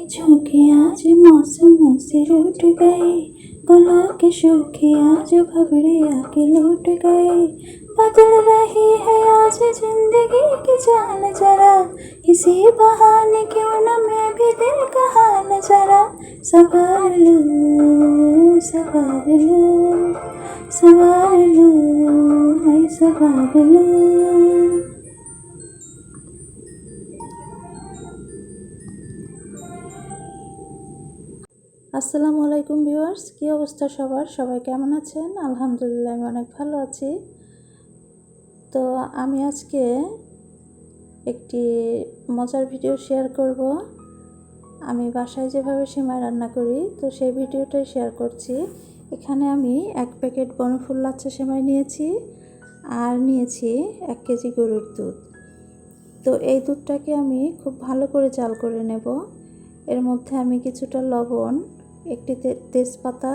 झोंके आज मौसम से रूठ गए, गुलाब के शोखे आज भवरे आके लौट गए। बदल रही है आज जिंदगी की चाल जरा, इसी बहाने क्यों न मैं भी दिल का हाल जरा संभाल लूं, संभाल लूं, संभाल लूं, हाय संभाल लूं। আসসালামু আলাইকুম ভিউয়ার্স, কী অবস্থা সবার? সবাই কেমন আছেন? আলহামদুলিল্লাহ আমি অনেক ভালো আছি। তো আমি আজকে একটি মজার ভিডিও শেয়ার করব। আমি বাসায় যেভাবে সেমাই রান্না করি তো সেই ভিডিওটাই শেয়ার করছি। এখানে আমি 1 প্যাকেট বনফুল লাচ্ছা সেমাই নিয়েছি আর নিয়েছি 1 কেজি গরুর দুধ। তো এই দুধটাকে আমি খুব ভালো করে জাল করে নেব। এর মধ্যে আমি কিছুটা লবণ, একটি তেজপাতা,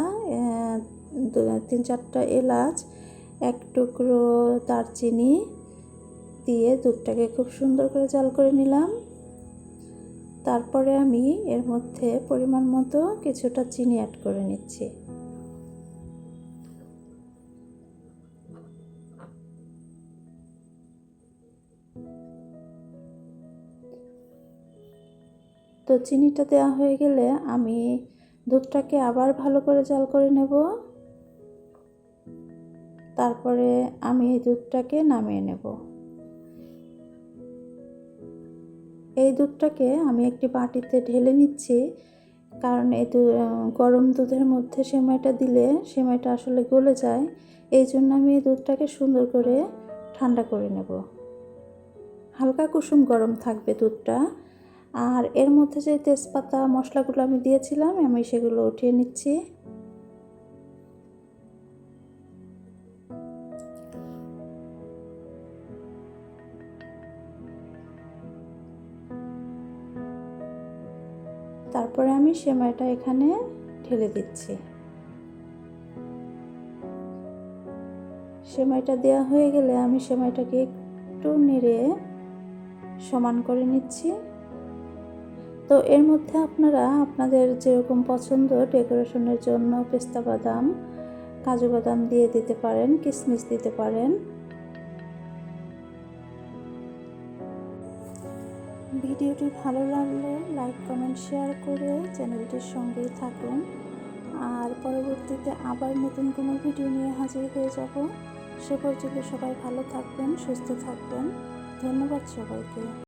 3-4টা এলাচ, 1 টুকরো দারচিনি দিয়ে দুধটাকে খুব সুন্দর করে জাল করে নিলাম। তারপরে আমি এর মধ্যে পরিমাণ মতো কিছুটা চিনি অ্যাড করে নিচ্ছি। তো চিনিটা দেওয়া হয়ে গেলে আমি দুধটাকে আবার ভালো করে জাল করে নেব। তারপরে আমি এই দুধটাকে নামিয়ে নেব। এই দুধটাকে আমি একটি বাটিতে ঢেলে নিচ্ছি, কারণ এই গরম দুধের মধ্যে সেমাইটা দিলে সেমাইটা আসলে গলে যায়। এই জন্য আমি এই দুধটাকে সুন্দর করে ঠান্ডা করে নেব। হালকা কুসুম গরম থাকবে দুধটা। আর এর মধ্যে যে তেজপাতা মশলাগুলো আমি দিয়েছিলাম আমি সেগুলো উঠিয়ে নিচ্ছি। তারপরে আমি সেমাইটা এখানে ঢেলে দিচ্ছি। সেমাইটা দেওয়া হয়ে গেলে আমি সেমাইটাকে একটু নেড়ে সমান করে নিচ্ছি। তো এর মধ্যে আপনারা আপনাদের যেরকম পছন্দ ডেকোরেশনের জন্য পেস্তা বাদাম, কাজু বাদাম দিয়ে দিতে পারেন, কিশমিশ দিতে পারেন। ভিডিওটি ভালো লাগলে লাইক, কমেন্ট, শেয়ার করে চ্যানেলটির সঙ্গেই থাকুন। আর পরবর্তীতে আবার নতুন কোনো ভিডিও নিয়ে হাজির হয়ে যাব। সে পর্যন্ত সবাই ভালো থাকবেন, সুস্থ থাকবেন। ধন্যবাদ সবাইকে।